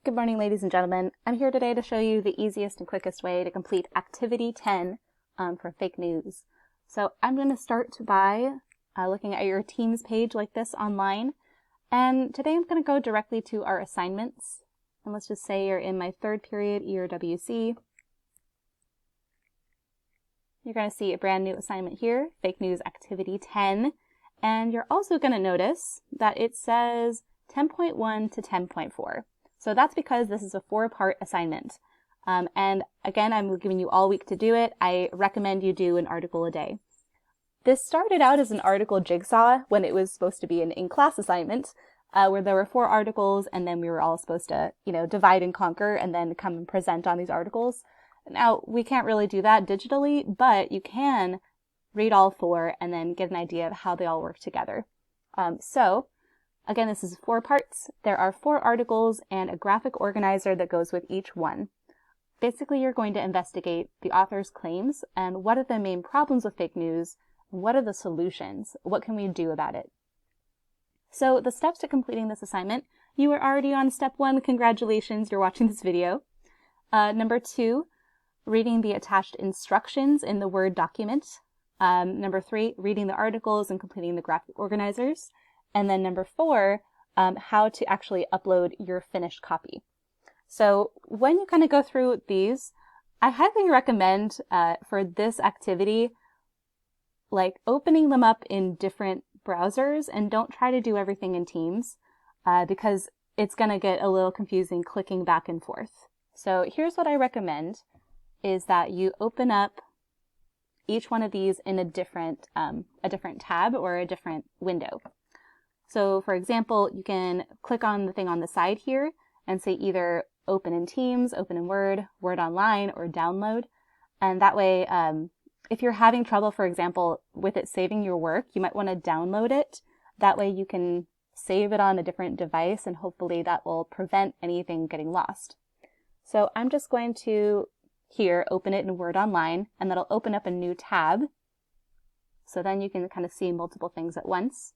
Good morning, ladies and gentlemen. I'm here today to show you the easiest and quickest way to complete Activity 10 for fake news. So I'm going to start by looking at your Teams page like this online. And today I'm going to go directly to our assignments. And let's just say you're in my third period ERWC. You're going to see a brand new assignment here, Fake News Activity 10. And you're also going to notice that it says 10.1 to 10.4. So that's because this is a 4-part assignment. And again, I'm giving you all week to do it. I recommend you do an article a day. This started out as an article jigsaw when it was supposed to be an in-class assignment, where there were 4 articles and then we were all supposed to, divide and conquer and then come and present on these articles. Now, we can't really do that digitally, but you can read all 4 and then get an idea of how they all work together. Again, this is 4 parts. There are 4 articles and a graphic organizer that goes with each one. Basically, you're going to investigate the author's claims and what are the main problems with fake news, what are the solutions, what can we do about it. So the steps to completing this assignment, you are already on step 1. Congratulations, you're watching this video. Number 2, reading the attached instructions in the Word document. Number 3, reading the articles and completing the graphic organizers. And then number 4, how to actually upload your finished copy. So when you kind of go through these, I highly recommend for this activity, like opening them up in different browsers and don't try to do everything in Teams because it's going to get a little confusing clicking back and forth. So here's what I recommend is that you open up each one of these in a different tab or a different window. So for example, you can click on the thing on the side here and say either open in Teams, open in Word, Word Online, or download. And that way, if you're having trouble, for example, with it saving your work, you might want to download it. That way you can save it on a different device and hopefully that will prevent anything getting lost. So I'm just going to here open it in Word Online and that'll open up a new tab. So then you can kind of see multiple things at once.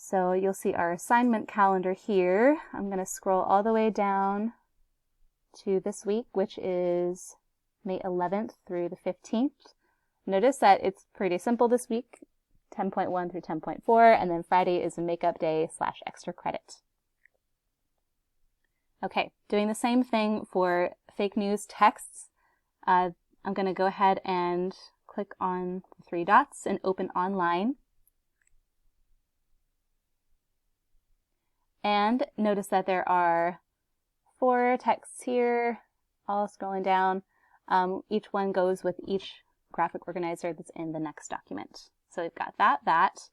So you'll see our assignment calendar here. I'm going to scroll all the way down to this week, which is May 11th through the 15th. Notice that it's pretty simple this week, 10.1 through 10.4, and then Friday is a makeup day / extra credit. Okay, doing the same thing for fake news texts. I'm going to go ahead and click on the 3 dots and open online. And notice that there are 4 texts here, all scrolling down. Each one goes with each graphic organizer that's in the next document. So we've got that.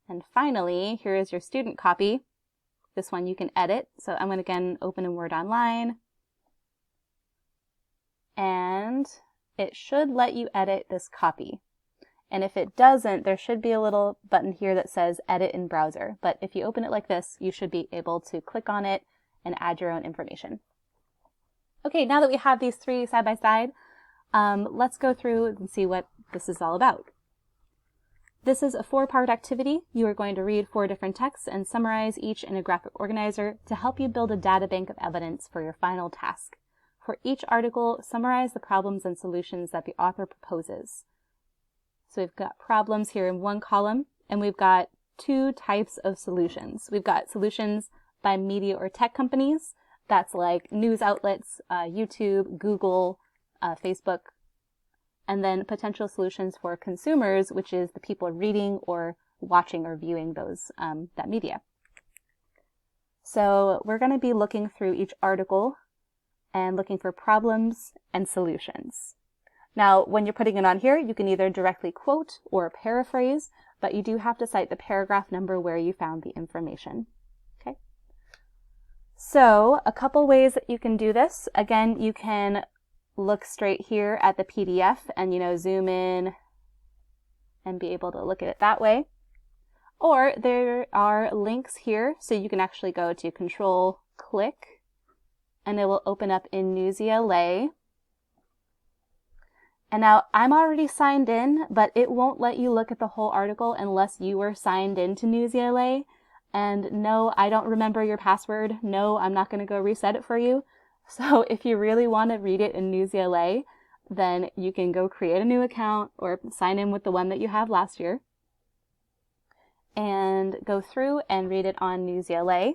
And finally, here is your student copy. This one you can edit. So I'm going to again open in Word Online. And it should let you edit this copy. And if it doesn't, there should be a little button here that says Edit in Browser. But if you open it like this, you should be able to click on it and add your own information. Okay, now that we have these 3 side by side, let's go through and see what this is all about. This is a 4-part activity. You are going to read 4 different texts and summarize each in a graphic organizer to help you build a data bank of evidence for your final task. For each article, summarize the problems and solutions that the author proposes. So we've got problems here in one column, and we've got 2 types of solutions. We've got solutions by media or tech companies. That's like news outlets, YouTube, Google, Facebook. And then potential solutions for consumers, which is the people reading or watching or viewing those that media. So we're going to be looking through each article and looking for problems and solutions. Now, when you're putting it on here, you can either directly quote or paraphrase, but you do have to cite the paragraph number where you found the information. Okay. So a couple ways that you can do this. Again, you can look straight here at the PDF and, zoom in and be able to look at it that way. Or there are links here, so you can actually go to Control Click, and it will open up in Newsy LA. And now I'm already signed in, but it won't let you look at the whole article unless you were signed into Newsy LA. And no, I don't remember your password. No, I'm not going to go reset it for you. So if you really want to read it in Newsy LA, then you can go create a new account or sign in with the one that you have last year and go through and read it on Newsy LA.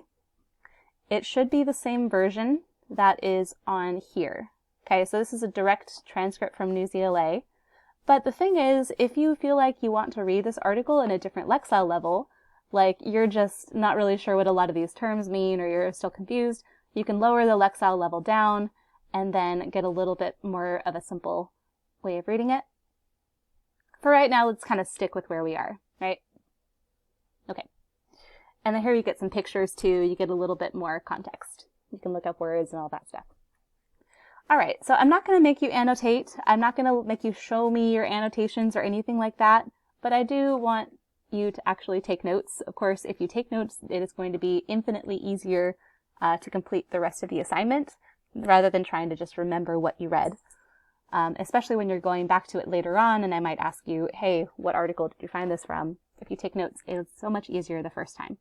It should be the same version that is on here. Okay, so this is a direct transcript from Newsy LA. But the thing is, if you feel like you want to read this article in a different Lexile level, like you're just not really sure what a lot of these terms mean or you're still confused, you can lower the Lexile level down and then get a little bit more of a simple way of reading it. For right now, let's kind of stick with where we are, right? Okay. And then here you get some pictures too. You get a little bit more context. You can look up words and all that stuff. All right, so I'm not going to make you annotate. I'm not going to make you show me your annotations or anything like that, but I do want you to actually take notes. Of course, if you take notes, it is going to be infinitely easier to complete the rest of the assignment rather than trying to just remember what you read, especially when you're going back to it later on and I might ask you, hey, what article did you find this from? If you take notes, it's so much easier the first time.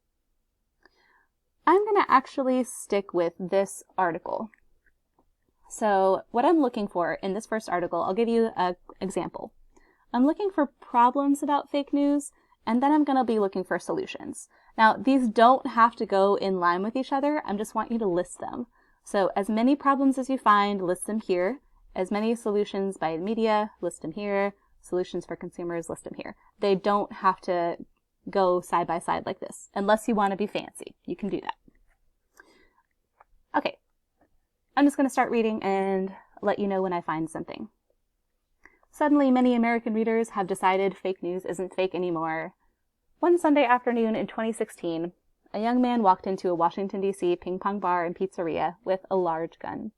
I'm going to actually stick with this article. So what I'm looking for in this first article, I'll give you an example. I'm looking for problems about fake news, and then I'm going to be looking for solutions. Now, these don't have to go in line with each other. I just want you to list them. So as many problems as you find, list them here. As many solutions by media, list them here. Solutions for consumers, list them here. They don't have to go side by side like this, unless you want to be fancy. You can do that. Okay. I'm just going to start reading and let you know when I find something. Suddenly, many American readers have decided fake news isn't fake anymore. One Sunday afternoon in 2016, a young man walked into a Washington, D.C. ping-pong bar and pizzeria with a large gun.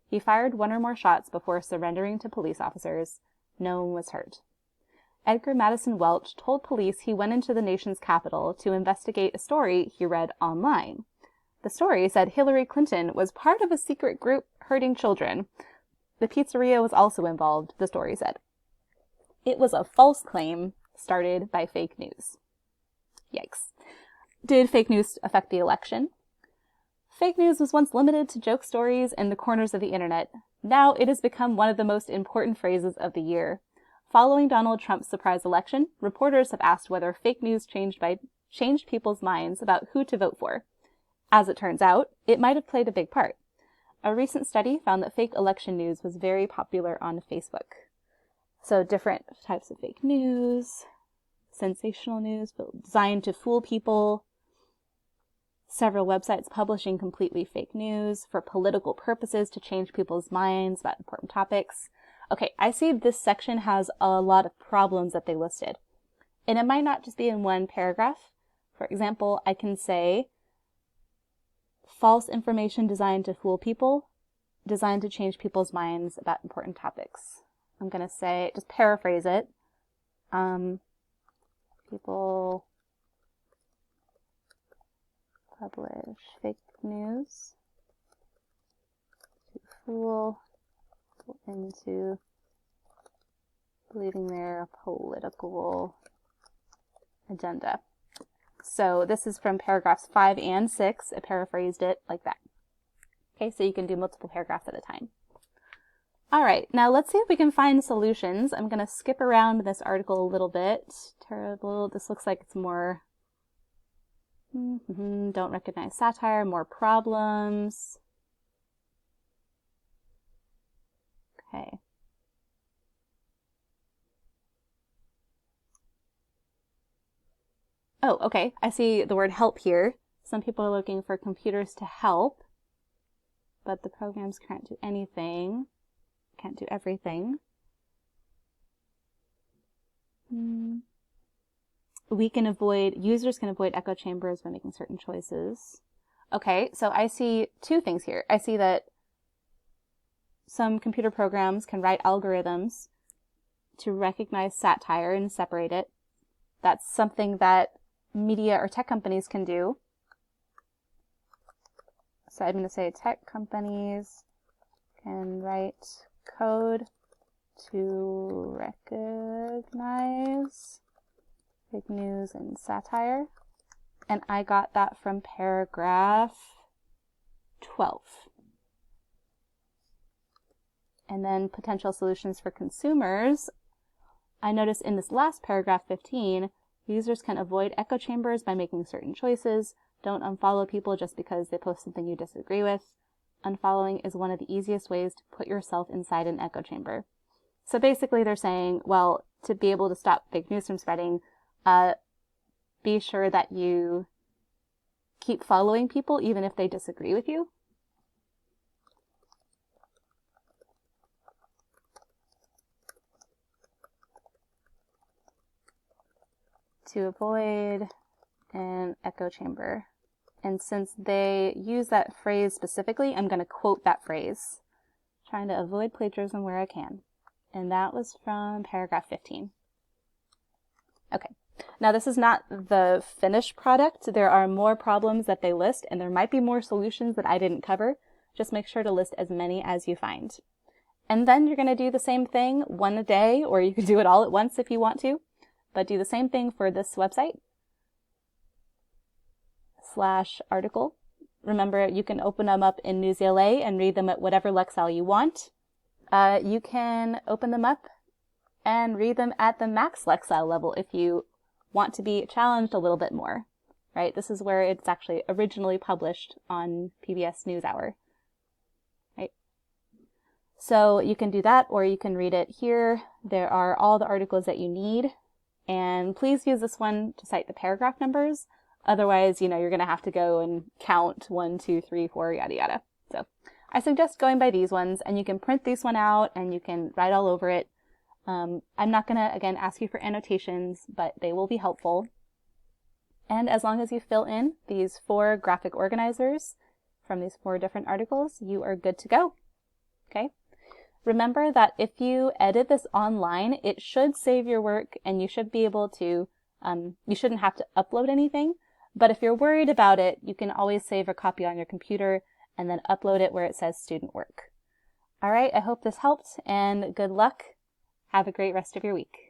He fired one or more shots before surrendering to police officers. No one was hurt. Edgar Madison Welch told police he went into the nation's capital to investigate a story he read online. The story said Hillary Clinton was part of a secret group hurting children. The pizzeria was also involved, the story said. It was a false claim started by fake news. Yikes. Did fake news affect the election? Fake news was once limited to joke stories in the corners of the internet. Now it has become one of the most important phrases of the year. Following Donald Trump's surprise election, reporters have asked whether fake news changed people's minds about who to vote for. As it turns out, it might have played a big part. A recent study found that fake election news was very popular on Facebook. So different types of fake news, sensational news designed to fool people, several websites publishing completely fake news for political purposes to change people's minds about important topics. Okay, I see this section has a lot of problems that they listed. And it might not just be in one paragraph. For example, I can say, false information designed to fool people, designed to change people's minds about important topics. I'm going to say, just paraphrase it. People publish fake news to fool people into believing their political agenda. So this is from paragraphs 5 and 6. I paraphrased it like that. Okay, so you can do multiple paragraphs at a time. All right, now let's see if we can find solutions. I'm going to skip around this article a little bit. Terrible. This looks like it's more don't recognize satire, more problems. Okay. Oh, okay. I see the word help here. Some people are looking for computers to help, but the programs can't do anything. Can't do everything. Users can avoid echo chambers by making certain choices. Okay, so I see two things here. I see that some computer programs can write algorithms to recognize satire and separate it. That's something that media or tech companies can do. So I'm going to say tech companies can write code to recognize fake news and satire. And I got that from paragraph 12. And then potential solutions for consumers. I noticed in this last paragraph 15, users can avoid echo chambers by making certain choices. Don't unfollow people just because they post something you disagree with. Unfollowing is one of the easiest ways to put yourself inside an echo chamber. So basically they're saying, well, to be able to stop fake news from spreading, be sure that you keep following people even if they disagree with you. To avoid an echo chamber. And since they use that phrase specifically, I'm going to quote that phrase. Trying to avoid plagiarism where I can. And that was from paragraph 15. Okay. Now this is not the finished product. There are more problems that they list, and there might be more solutions that I didn't cover. Just make sure to list as many as you find. And then you're going to do the same thing one a day, or you can do it all at once if you want to. But do the same thing for this website /article. Remember, you can open them up in Newsela and read them at whatever Lexile you want. You can open them up and read them at the max Lexile level if you want to be challenged a little bit more, right? This is where it's actually originally published on PBS NewsHour, right? So you can do that, or you can read it here. There are all the articles that you need. And please use this one to cite the paragraph numbers. Otherwise, you're going to have to go and count 1, 2, 3, 4, yada, yada. So I suggest going by these ones, and you can print these one out and you can write all over it. I'm not going to, again, ask you for annotations, but they will be helpful. And as long as you fill in these 4 graphic organizers from these 4 different articles, you are good to go. Okay? Remember that if you edit this online, it should save your work and you should be able to, you shouldn't have to upload anything. But if you're worried about it, you can always save a copy on your computer and then upload it where it says student work. All right, I hope this helped and good luck. Have a great rest of your week.